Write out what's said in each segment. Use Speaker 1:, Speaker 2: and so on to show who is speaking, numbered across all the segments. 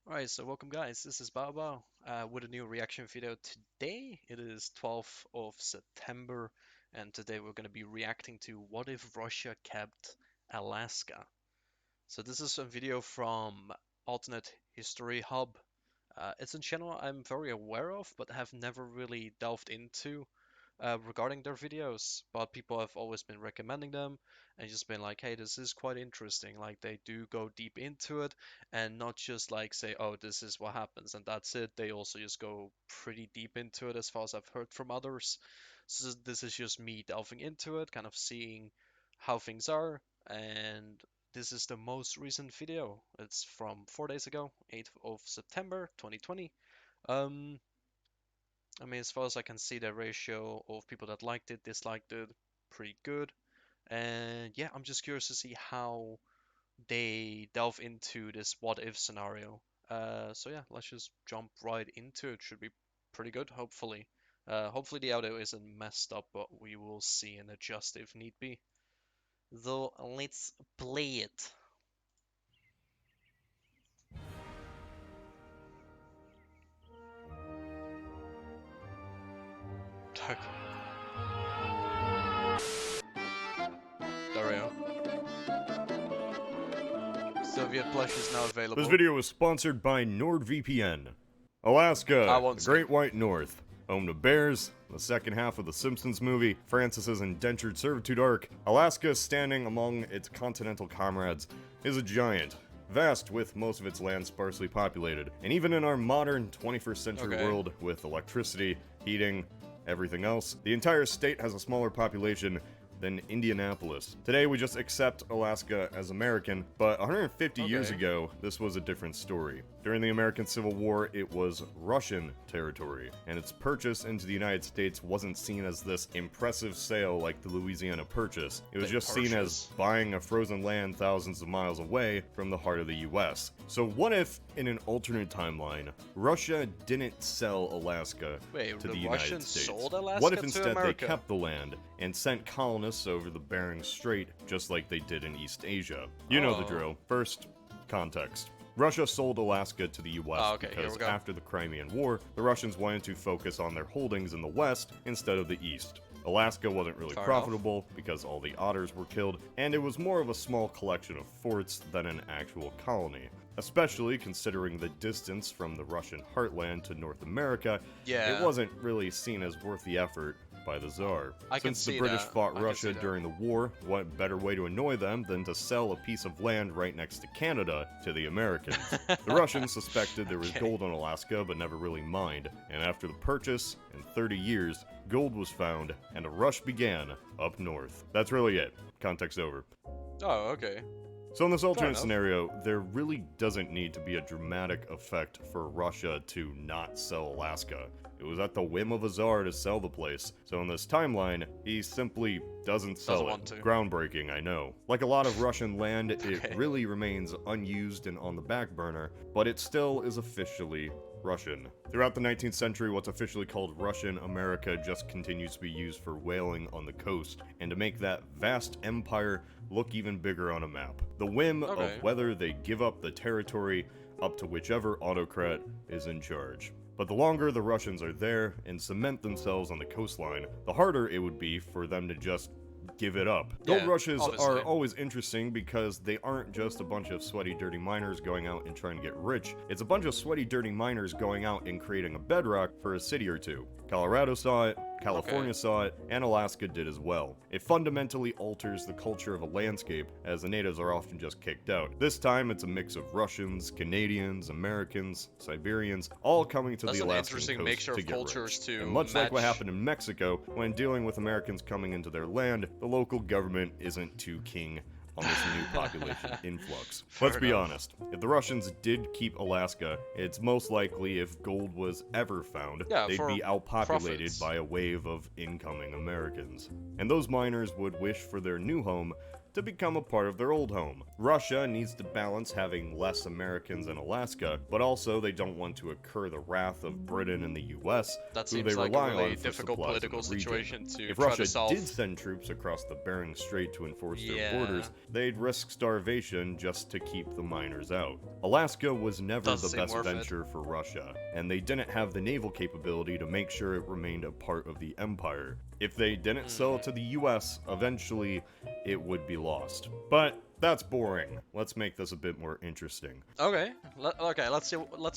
Speaker 1: Alright, so welcome guys, this is Bao with a new reaction video today. It is 12th of September and today we're going to be reacting to what if Russia kept Alaska. So this is a video from Alternatehistoryhub. It's a channel I'm very aware of but have never really delved into regarding their videos, but people have always been recommending them and just been like, hey, this is quite interesting. Like, they do go deep into it and not just like say, oh, this is what happens and that's it. They also just go pretty deep into it as far as I've heard from others. So this is just me delving into it, kind of seeing how things are. And this is the most recent video. It's from 4 days ago, 8th of September 2020. Um, I mean, as far as I can see, the ratio of people that liked it, disliked it, pretty good. And yeah, I'm just curious to see how they delve into this what if scenario. So yeah, let's just jump right into it. Should be pretty good, hopefully. Hopefully the audio isn't messed up, but we will see and adjust if need be. Though, let's play it. Okay, there we go. Soviet plush is now available.
Speaker 2: This video is sponsored by NordVPN.
Speaker 1: I
Speaker 2: Alaska,
Speaker 1: won't
Speaker 2: the
Speaker 1: skip.
Speaker 2: Great White North. Home to bears, the second half of the Simpsons movie, Francis's indentured servitude arc, Alaska standing among its continental comrades is a giant, vast with most of its land sparsely populated. And even in our modern 21st century world with electricity, heating, everything else, the entire state has a smaller population than Indianapolis. Today we just accept Alaska as American, but 150 years ago, this was a different story. During the American Civil War, it was Russian territory, and its purchase into the United States wasn't seen as this impressive sale like the Louisiana Purchase. It was just seen as buying a frozen land thousands of miles away from the heart of the US. So what if, in an alternate timeline, Russia didn't sell Alaska to the United States?
Speaker 1: Sold Alaska
Speaker 2: What if
Speaker 1: to
Speaker 2: instead
Speaker 1: America?
Speaker 2: they kept the land and sent colonists over the Bering Strait just like they did in East Asia? You know the drill. First, context. Russia sold Alaska to the US because after the Crimean War, the Russians wanted to focus on their holdings in the west instead of the east. Alaska wasn't really profitable because all the otters were killed, and it was more of a small collection of forts than an actual colony. Especially considering the distance from the Russian heartland to North America, it wasn't really seen as worth the effort by the Tsar. Since the British fought Russia during the war, what better way to annoy them than to sell a piece of land right next to Canada to the Americans? The Russians suspected there was gold on Alaska but never really mined, and after the purchase, in 30 years, gold was found and a rush began up north. That's really it. Context over.
Speaker 1: Oh, okay.
Speaker 2: So in this alternate scenario, there really doesn't need to be a dramatic effect for Russia to not sell Alaska. It was at the whim of a czar to sell the place, so in this timeline, he simply doesn't sell it. Groundbreaking, I know. Like a lot of Russian land, it really remains unused and on the back burner, but it still is officially Russian. Throughout the 19th century, what's officially called Russian America just continues to be used for whaling on the coast, and to make that vast empire look even bigger on a map. The whim of whether they give up the territory up to whichever autocrat is in charge. But the longer the Russians are there and cement themselves on the coastline, the harder it would be for them to just give it up. Gold rushes are always interesting because they aren't just a bunch of sweaty, dirty miners going out and trying to get rich. It's a bunch of sweaty, dirty miners going out and creating a bedrock for a city or two. Colorado saw it, California saw it, and Alaska did as well. It fundamentally alters the culture of a landscape, as the natives are often just kicked out. This time, it's a mix of Russians, Canadians, Americans, Siberians, all coming to the Alaskan coast to get rich. And much like what happened in Mexico, when dealing with Americans coming into their land, the local government isn't too keen on this new population influx. Let's be honest, if the Russians did keep Alaska, it's most likely if gold was ever found, they'd be outpopulated by a wave of incoming Americans. And those miners would wish for their new home to become a part of their old home. Russia needs to balance having less Americans in Alaska, but also they don't want to incur the wrath of Britain and the US,
Speaker 1: That
Speaker 2: who they
Speaker 1: seems like a
Speaker 2: rely
Speaker 1: really
Speaker 2: on for
Speaker 1: difficult
Speaker 2: supplies in
Speaker 1: political
Speaker 2: the region.
Speaker 1: situation to
Speaker 2: If
Speaker 1: try
Speaker 2: Russia
Speaker 1: to solve.
Speaker 2: did send troops across the Bering Strait to enforce their
Speaker 1: Yeah.
Speaker 2: borders, they'd risk starvation just to keep the miners out. Alaska was never
Speaker 1: Doesn't
Speaker 2: the
Speaker 1: seem
Speaker 2: best
Speaker 1: worth it.
Speaker 2: venture for Russia, and they didn't have the naval capability to make sure it remained a part of the empire. If they didn't sell it to the US, eventually it would be lost. But that's boring. Let's make this a bit more interesting.
Speaker 1: Okay, let's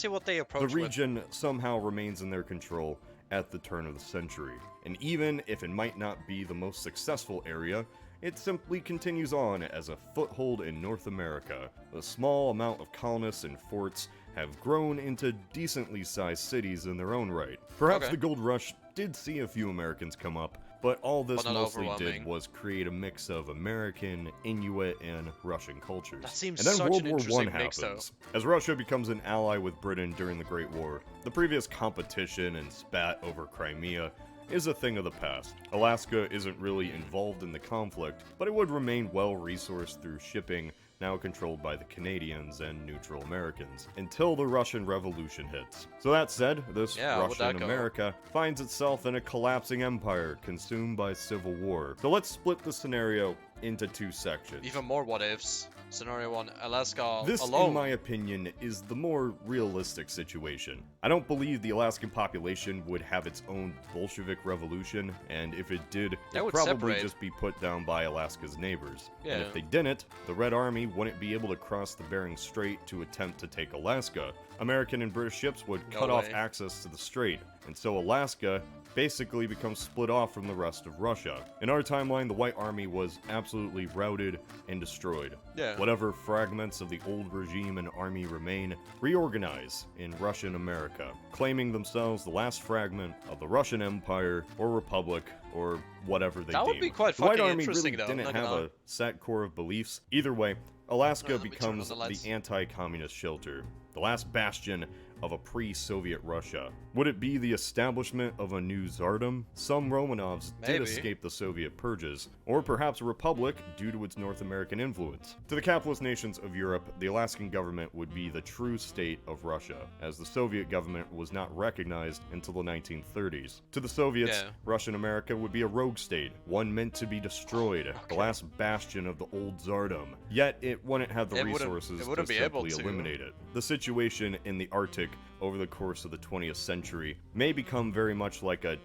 Speaker 1: see what they
Speaker 2: The
Speaker 1: approach with.
Speaker 2: region somehow remains in their control at the turn of the century, and even if it might not be the most successful area, it simply continues on as a foothold in North America. A small amount of colonists and forts have grown into decently sized cities in their own right. Perhaps
Speaker 1: Okay.
Speaker 2: the gold rush did see a few Americans come up, but all this
Speaker 1: But not
Speaker 2: mostly did
Speaker 1: overwhelming.
Speaker 2: was create a mix of American, Inuit, and Russian cultures.
Speaker 1: That seems
Speaker 2: and then
Speaker 1: such
Speaker 2: World
Speaker 1: an
Speaker 2: War I
Speaker 1: interesting mix, though.
Speaker 2: happens. As Russia becomes an ally with Britain during the Great War, the previous competition and spat over Crimea is a thing of the past. Alaska isn't really involved in the conflict, but it would remain well-resourced through shipping, now controlled by the Canadians and neutral Americans, until the Russian Revolution hits. So that said, this
Speaker 1: Yeah, how'd that
Speaker 2: Russian
Speaker 1: go?
Speaker 2: America finds itself in a collapsing empire consumed by civil war. So let's split the scenario into two sections.
Speaker 1: Even more what ifs. Scenario 1, Alaska
Speaker 2: This,
Speaker 1: alone.
Speaker 2: in my opinion, is the more realistic situation. I don't believe the Alaskan population would have its own Bolshevik revolution, and if it did,
Speaker 1: That
Speaker 2: it'd
Speaker 1: would
Speaker 2: probably
Speaker 1: separate.
Speaker 2: just be put down by Alaska's neighbors. And
Speaker 1: Yeah.
Speaker 2: if they didn't, the Red Army wouldn't be able to cross the Bering Strait to attempt to take Alaska. American and British ships would
Speaker 1: No
Speaker 2: cut off
Speaker 1: way.
Speaker 2: access to the strait, and so Alaska basically becomes split off from the rest of Russia. In our timeline, the White Army was absolutely routed and destroyed.
Speaker 1: Yeah.
Speaker 2: Whatever fragments of the old regime and army remain, reorganize in Russian America, claiming themselves the last fragment of the Russian Empire or Republic or whatever they
Speaker 1: That would
Speaker 2: deem.
Speaker 1: be quite
Speaker 2: The White
Speaker 1: fucking
Speaker 2: Army
Speaker 1: interesting,
Speaker 2: really
Speaker 1: though,
Speaker 2: didn't
Speaker 1: not
Speaker 2: have
Speaker 1: gonna
Speaker 2: a set core of beliefs. Either way, Alaska
Speaker 1: Let me turn on
Speaker 2: becomes
Speaker 1: the lights.
Speaker 2: the anti-communist shelter, the last bastion of a pre-Soviet Russia. Would it be the establishment of a new Tsardom? Some Romanovs did
Speaker 1: Maybe.
Speaker 2: escape the Soviet purges, or perhaps a republic due to its North American influence. To the capitalist nations of Europe, the Alaskan government would be the true state of Russia, as the Soviet government was not recognized until the 1930s. To the Soviets,
Speaker 1: Yeah.
Speaker 2: Russian America would be a rogue state, one meant to be destroyed, the last bastion of the old Tsardom. Yet it wouldn't have the
Speaker 1: It wouldn't-
Speaker 2: resources
Speaker 1: it
Speaker 2: to
Speaker 1: wouldn't be able
Speaker 2: simply
Speaker 1: to.
Speaker 2: eliminate it. The situation in the Arctic over the course of the 20th century may become very much like a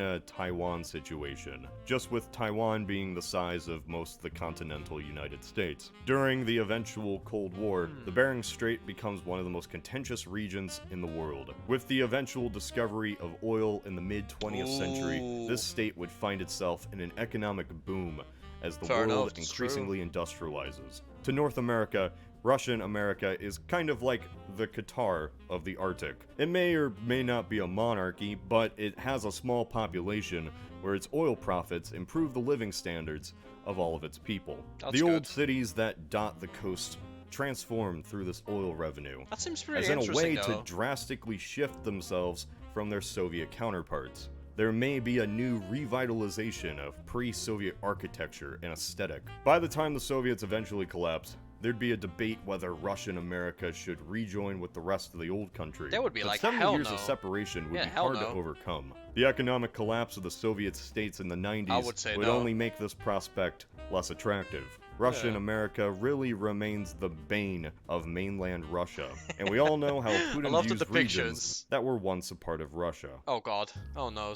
Speaker 2: China-Taiwan situation, just with Taiwan being the size of most of the continental United States. During the eventual Cold War, the Bering Strait becomes one of the most contentious regions in the world. With the eventual discovery of oil in the mid-20th century,
Speaker 1: Ooh.
Speaker 2: this state would find itself in an economic boom as the
Speaker 1: Fair enough,
Speaker 2: world
Speaker 1: it's true.
Speaker 2: increasingly industrializes. To North America, Russian America is kind of like the Qatar of the Arctic. It may or may not be a monarchy, but it has a small population where its oil profits improve the living standards of all of its people.
Speaker 1: That's
Speaker 2: the old
Speaker 1: good.
Speaker 2: cities that dot the coast transform through this oil revenue,
Speaker 1: That seems pretty
Speaker 2: as in a way
Speaker 1: interesting,
Speaker 2: to
Speaker 1: though.
Speaker 2: drastically shift themselves from their Soviet counterparts. There may be a new revitalization of pre-Soviet architecture and aesthetic. By the time the Soviets eventually collapse, there'd be a debate whether Russian America should rejoin with the rest of the old country.
Speaker 1: That would be
Speaker 2: But
Speaker 1: like,
Speaker 2: 70
Speaker 1: hell
Speaker 2: years
Speaker 1: no.
Speaker 2: of separation would
Speaker 1: Yeah,
Speaker 2: be
Speaker 1: hell
Speaker 2: hard to
Speaker 1: no.
Speaker 2: overcome. The economic collapse of the Soviet states in the 90s
Speaker 1: I would say
Speaker 2: would
Speaker 1: no.
Speaker 2: only make this prospect less attractive. Russian
Speaker 1: Yeah.
Speaker 2: America really remains the bane of mainland Russia, and we all know how Putin
Speaker 1: love the
Speaker 2: views
Speaker 1: depictions.
Speaker 2: regions that were once a part of Russia.
Speaker 1: Oh god. Oh no.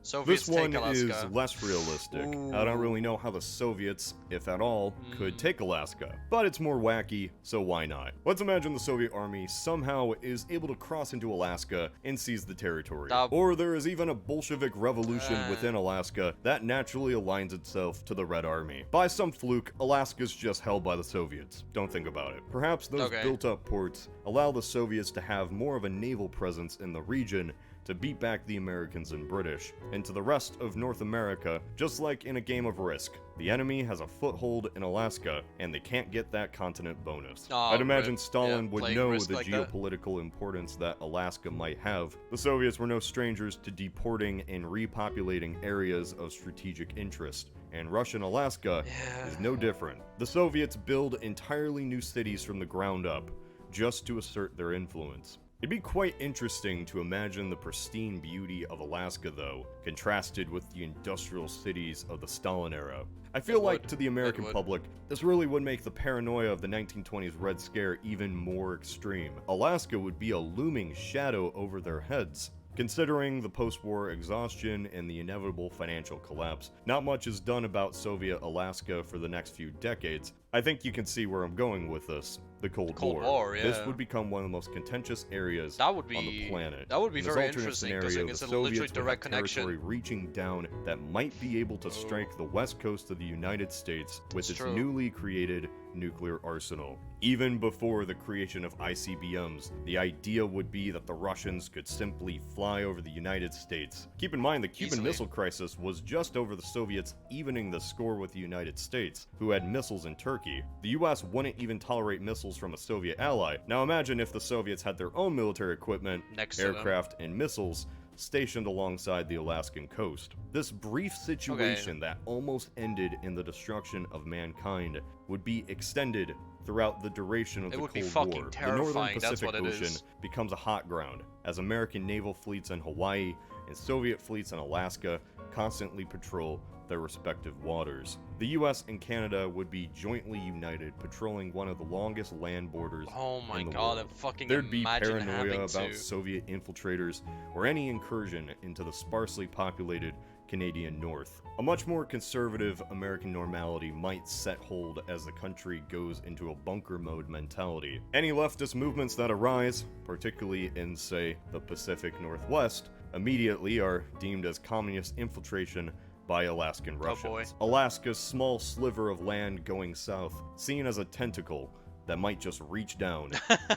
Speaker 1: Soviets
Speaker 2: This one
Speaker 1: take Alaska.
Speaker 2: is less realistic. I don't really know how the Soviets, if at all, could take Alaska, but it's more wacky, so why not? Let's imagine the Soviet army somehow is able to cross into Alaska and seize the territory. Or there is even a Bolshevik revolution within Alaska that naturally aligns itself to the Red Army. By some fluke, Alaska's just held by the Soviets. Don't think about it. Perhaps those
Speaker 1: Okay.
Speaker 2: built-up ports allow the Soviets to have more of a naval presence in the region to beat back the Americans and British. And to the rest of North America, just like in a game of Risk, the enemy has a foothold in Alaska, and they can't get that continent bonus.
Speaker 1: Oh,
Speaker 2: I'd imagine
Speaker 1: rip.
Speaker 2: Stalin
Speaker 1: Yeah,
Speaker 2: would
Speaker 1: playing
Speaker 2: know
Speaker 1: Risk
Speaker 2: the
Speaker 1: like that.
Speaker 2: geopolitical importance that Alaska might have. The Soviets were no strangers to deporting and repopulating areas of strategic interest, and Russian Alaska is no different. The Soviets build entirely new cities from the ground up, just to assert their influence. It'd be quite interesting to imagine the pristine beauty of Alaska, though, contrasted with the industrial cities of the Stalin era. I feel like, to the American public, this really would make the paranoia of the 1920s Red Scare even more extreme. Alaska would be a looming shadow over their heads. Considering the post-war exhaustion and the inevitable financial collapse, not much is done about Soviet Alaska for the next few decades. I think you can see where I'm going with this. The Cold War.
Speaker 1: Yeah.
Speaker 2: This would become one of the most contentious areas
Speaker 1: that would be,
Speaker 2: on the planet.
Speaker 1: That would be
Speaker 2: In this
Speaker 1: very
Speaker 2: alternate
Speaker 1: interesting
Speaker 2: scenario,
Speaker 1: because it's
Speaker 2: the
Speaker 1: a literally
Speaker 2: Soviets would
Speaker 1: direct
Speaker 2: have territory
Speaker 1: connection.
Speaker 2: reaching down that might be able to strike the west coast of the United States with its
Speaker 1: true.
Speaker 2: newly created nuclear arsenal. Even before the creation of ICBMs, the idea would be that the Russians could simply fly over the United States. Keep in mind, the Cuban Missile Crisis was just over the Soviets evening the score with the United States, who had missiles in Turkey. The US wouldn't even tolerate missiles from a Soviet ally. Now imagine if the Soviets had their own military equipment, aircraft, and missiles stationed alongside the Alaskan coast. This brief situation that almost ended in the destruction of mankind would be extended throughout the duration of the Cold War. The northern Pacific Ocean becomes a hot ground, as American naval fleets in Hawaii and Soviet fleets in Alaska constantly patrol their respective waters. The US and Canada would be jointly united, patrolling one of the longest land borders in the world.
Speaker 1: I'm fucking
Speaker 2: There'd be
Speaker 1: imagine
Speaker 2: paranoia about Soviet infiltrators or any incursion into the sparsely populated Canadian North. A much more conservative American normality might set hold as the country goes into a bunker mode mentality. Any leftist movements that arise, particularly in, say, the Pacific Northwest, immediately are deemed as communist infiltration by Alaskan Russians. Alaska's small sliver of land going south, seen as a tentacle that might just reach down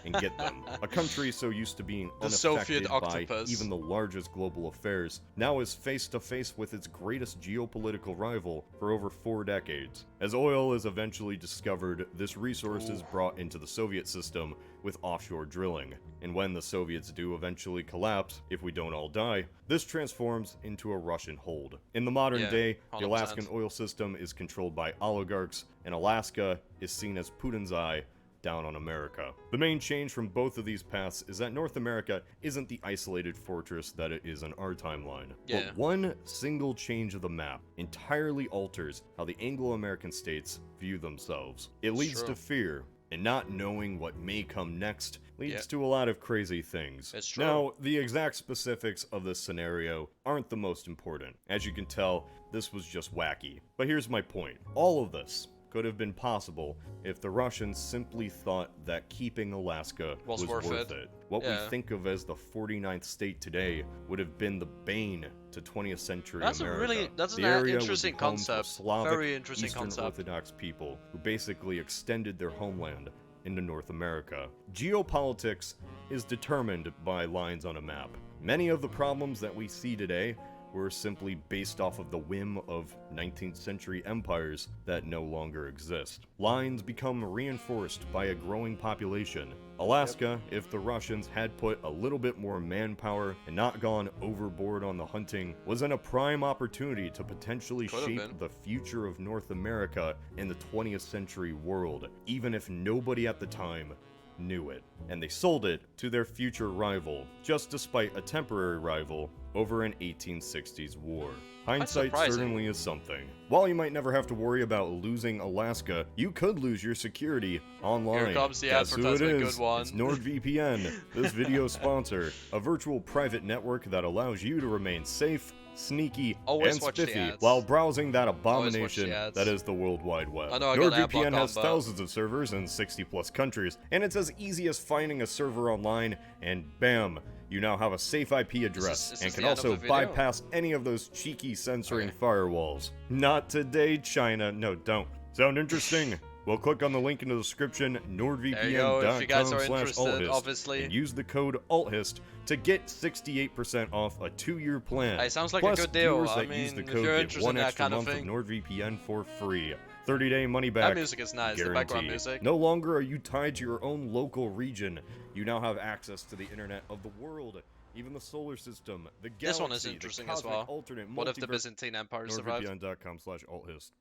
Speaker 2: and get them. A country so used to being unaffected by even the largest global affairs, now is face to face with its greatest geopolitical rival for over 4 decades. As oil is eventually discovered, this resource is brought into the Soviet system with offshore drilling. And when the Soviets do eventually collapse, if we don't all die, this transforms into a Russian hold. In the modern day, the Alaskan oil system is controlled by oligarchs, and Alaska is seen as Putin's eye down on America. The main change from both of these paths is that North America isn't the isolated fortress that it is in our timeline. But one single change of the map entirely alters how the Anglo-American states view themselves. It leads to fear, and not knowing what may come next leads to a lot of crazy things.
Speaker 1: It's true.
Speaker 2: Now, the exact specifics of this scenario aren't the most important. As you can tell, this was just wacky. But here's my point. All of this could have been possible if the Russians simply thought that keeping Alaska was worth it. What we think of as the 49th state today would have been the bane to 20th century America.
Speaker 1: That's
Speaker 2: the
Speaker 1: an
Speaker 2: area
Speaker 1: interesting
Speaker 2: would become
Speaker 1: concept.
Speaker 2: Slavic,
Speaker 1: Very interesting
Speaker 2: Eastern
Speaker 1: concept.
Speaker 2: Orthodox people who basically extended their homeland into North America. Geopolitics is determined by lines on a map. Many of the problems that we see today were simply based off of the whim of 19th century empires that no longer exist. Lines become reinforced by a growing population. Alaska, if the Russians had put a little bit more manpower and not gone overboard on the hunting, was in a prime opportunity to potentially shape the future of North America in the 20th century world, even if nobody at the time knew it. And they sold it to their future rival, just despite a temporary rival over an 1860s war. Hindsight certainly is something. While you might never have to worry about losing Alaska, you could lose your security online.
Speaker 1: Here comes the
Speaker 2: Guess who it
Speaker 1: advertisement,
Speaker 2: is?
Speaker 1: good one.
Speaker 2: It's NordVPN, this video's sponsor, a virtual private network that allows you to remain safe, sneaky, and spiffy while browsing that abomination that is the World Wide Web. NordVPN has thousands of servers in 60 plus countries, and it's as easy as finding a server online and bam, you now have a safe IP address and can also bypass any of those cheeky censoring firewalls. Not today, China. No, don't. Sound interesting? Well, click on the link in the description,
Speaker 1: There you go. If you guys are interested,
Speaker 2: nordvpn.com/althist, and
Speaker 1: obviously.
Speaker 2: use the code ALTHIST to get 68% off a 2-year plan.
Speaker 1: Hey, sounds like a
Speaker 2: Plus,
Speaker 1: good deal.
Speaker 2: viewers
Speaker 1: I
Speaker 2: that use the
Speaker 1: mean, if
Speaker 2: code
Speaker 1: you're
Speaker 2: get
Speaker 1: interested in
Speaker 2: one
Speaker 1: that
Speaker 2: extra
Speaker 1: kind of
Speaker 2: month of
Speaker 1: thing,
Speaker 2: NordVPN for free. 30-day money
Speaker 1: that
Speaker 2: back
Speaker 1: music is nice. The background
Speaker 2: guarantee.
Speaker 1: music.
Speaker 2: No longer are you tied to your own local region. You now have access to the internet of the world, even the solar system, the
Speaker 1: This one is
Speaker 2: galaxy, the
Speaker 1: interesting as
Speaker 2: cosmic
Speaker 1: well.
Speaker 2: alternate
Speaker 1: What if the
Speaker 2: multiverse.
Speaker 1: Byzantine Empire survived?
Speaker 2: nordvpn.com/althist.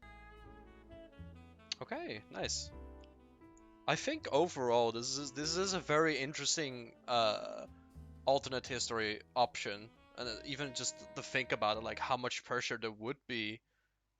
Speaker 1: Okay, nice. I think overall this is a very interesting alternate history option, and even just to think about it, like how much pressure there would be.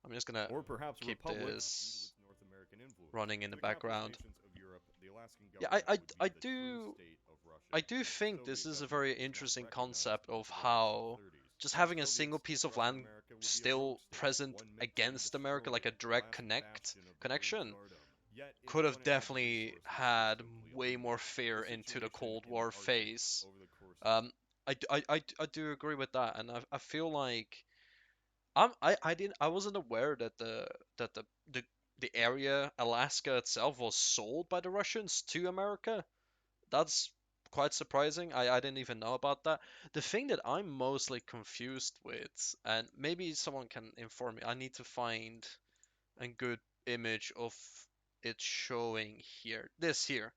Speaker 1: I'm just gonna
Speaker 2: Or perhaps a
Speaker 1: keep
Speaker 2: republic due to
Speaker 1: this
Speaker 2: its North American influence.
Speaker 1: running in the
Speaker 2: For the capitalist
Speaker 1: background.
Speaker 2: nations of Europe, the Alaskan
Speaker 1: Yeah,
Speaker 2: government would be
Speaker 1: I
Speaker 2: the true
Speaker 1: do
Speaker 2: state of Russia.
Speaker 1: I do
Speaker 2: The
Speaker 1: think this
Speaker 2: Soviet
Speaker 1: is a
Speaker 2: government
Speaker 1: very
Speaker 2: was not
Speaker 1: interesting
Speaker 2: recognized
Speaker 1: concept of
Speaker 2: until the
Speaker 1: how
Speaker 2: 1930s.
Speaker 1: just
Speaker 2: For the
Speaker 1: having a single
Speaker 2: Soviets,
Speaker 1: piece of
Speaker 2: Russian
Speaker 1: land
Speaker 2: America would be a rogue
Speaker 1: still
Speaker 2: state,
Speaker 1: present
Speaker 2: one meant to
Speaker 1: against America,
Speaker 2: destroy
Speaker 1: like a
Speaker 2: the
Speaker 1: direct
Speaker 2: last bastion of the old
Speaker 1: connection,
Speaker 2: tsardom. Yet it
Speaker 1: could have
Speaker 2: won it over
Speaker 1: definitely
Speaker 2: resources
Speaker 1: had
Speaker 2: subsequently
Speaker 1: way more
Speaker 2: overnight.
Speaker 1: fear
Speaker 2: The
Speaker 1: into the
Speaker 2: situation
Speaker 1: Cold
Speaker 2: in the
Speaker 1: War
Speaker 2: Arctic
Speaker 1: phase.
Speaker 2: over the course of
Speaker 1: Um, I do agree with that, and I feel like I wasn't aware that the the area Alaska itself was sold by the Russians to America. That's quite surprising. I didn't even know about that. The thing that I'm mostly confused with, and maybe someone can inform me, I need to find a good image of it showing here. This here.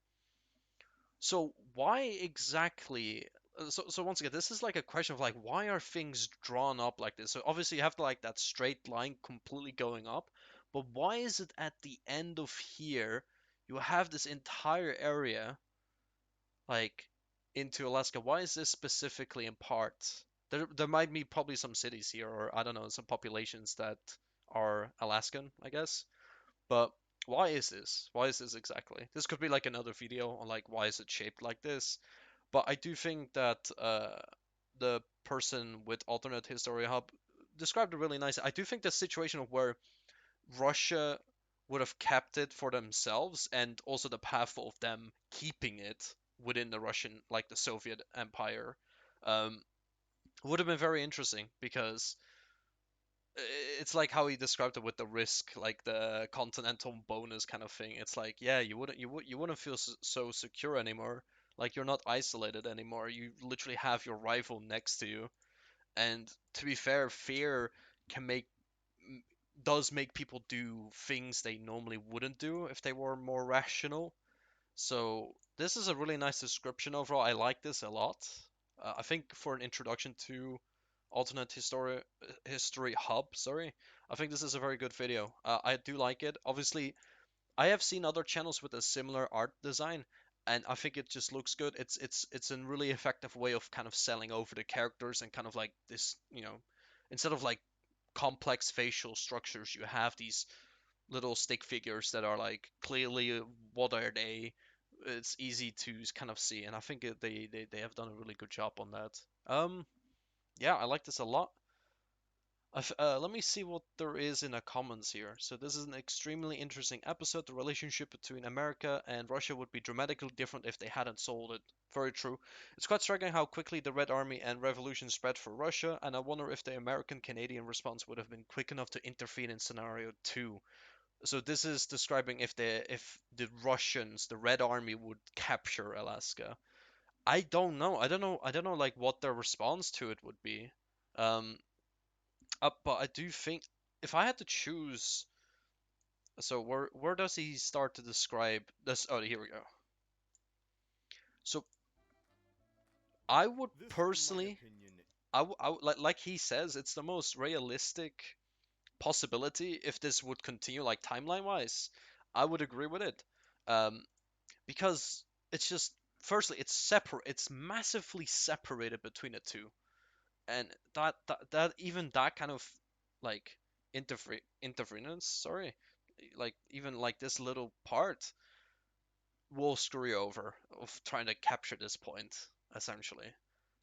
Speaker 1: So why exactly? So once again, this is like a question of like why are things drawn up like this? So obviously you have like that straight line completely going up, but why is it at the end of here you have this entire area like into Alaska? Why is this specifically in parts? There might be probably some cities here, or I don't know, some populations that are Alaskan, I guess. But why is this? Why is this exactly? This could be like another video on like why is it shaped like this. But I do think that the person with Alternate History Hub described it really nice. I do think the situation of where Russia would have kept it for themselves, and also the path of them keeping it within the Russian, like the Soviet Empire, um, would have been very interesting because it's like how he described it with the risk, like the continental bonus kind of thing. It's like, yeah, you wouldn't feel so secure anymore. Like you're not isolated anymore. You literally have your rival next to you. And to be fair, fear can make does make people do things they normally wouldn't do if they were more rational. So this is a really nice description overall. I like this a lot. I think for an introduction to History Hub, sorry, I think this is a very good video. I do like it. Obviously, I have seen other channels with a similar art design, and I think it just looks good. It's a really effective way of kind of selling over the characters and kind of like this, instead of like complex facial structures, you have these little stick figures that are like clearly what are they. It's easy to kind of see, and I think they have done a really good job on that. Yeah, I like this a lot. Let me see what there is in the comments here. So this is an extremely interesting episode. The relationship between America and Russia would be dramatically different if they hadn't sold it. Very true. It's quite striking how quickly the Red Army and revolution spread for Russia, and I wonder if the American-Canadian response would have been quick enough to intervene in scenario 2. So this is describing if the Russians, the Red Army, would capture Alaska. I don't know. I don't know like what their response to it would be. Um, but I do think if I had to choose, so where does he start to describe this? Oh, here we go. So I would
Speaker 2: This, in my
Speaker 1: personally,
Speaker 2: opinion,
Speaker 1: like he says, it's the most realistic possibility if this would continue like timeline wise. I would agree with it, um, because it's just firstly it's separate, it's massively separated between the two, and that even that kind of like interference, sorry, like even like this little part will screw you over of trying to capture this point essentially,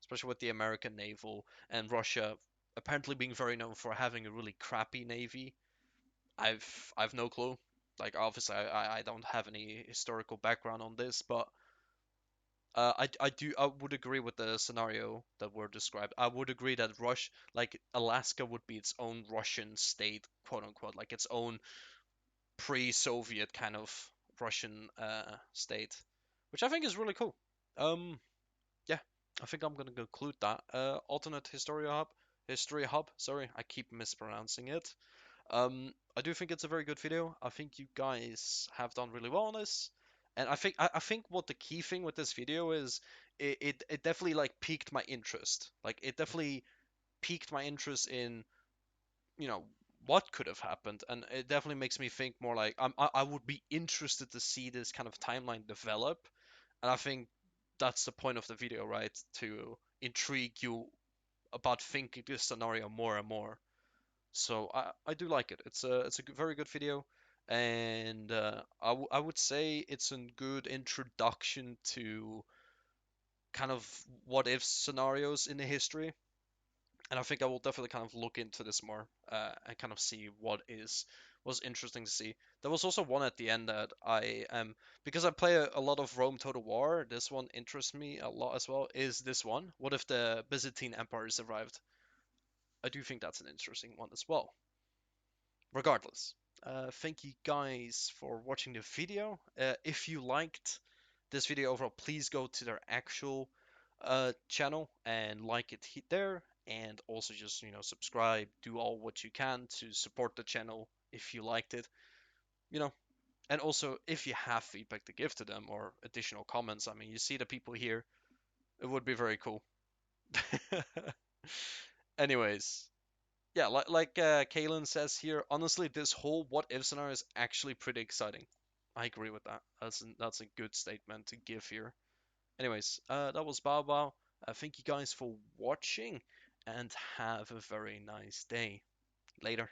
Speaker 1: especially with the American naval and Russia apparently being very known for having a really crappy navy. I've no clue. Like obviously I don't have any historical background on this, but I would agree with the scenario that were described. I would agree that like Alaska would be its own Russian state, quote unquote, like its own pre-Soviet kind of Russian state, which I think is really cool. Um, yeah, I think I'm gonna conclude that. Alternate History Hub. Sorry, I keep mispronouncing it. I do think it's a very good video. I think you guys have done really well on this, and I think what the key thing with this video is it definitely like piqued my interest. Like it definitely piqued my interest in you know what could have happened, and it definitely makes me think more like I would be interested to see this kind of timeline develop, and I think that's the point of the video, right? To intrigue you about thinking this scenario more and more. So I do like it. It's a very good video, and I would say it's a good introduction to kind of what if scenarios in the history. And I think I will definitely kind of look into this more and kind of see what is was interesting to see. There was also one at the end that I am because I play a lot of Rome Total War. This one interests me a lot as well. Is this one? What if the Byzantine Empire survived? I do think that's an interesting one as well. Regardless, thank you guys for watching the video. If you liked this video overall, please go to their actual channel and like it there, and also just subscribe, do all what you can to support the channel if you liked it, you know. And also, if you have feedback to give to them or additional comments, I mean, you see the people here, it would be very cool. Anyways, yeah, like Kalen says here, honestly, this whole what if scenario is actually pretty exciting. I agree with that. That's a good statement to give here. Anyways, that was Bao Bao. Thank you guys for watching, and have a very nice day. Later.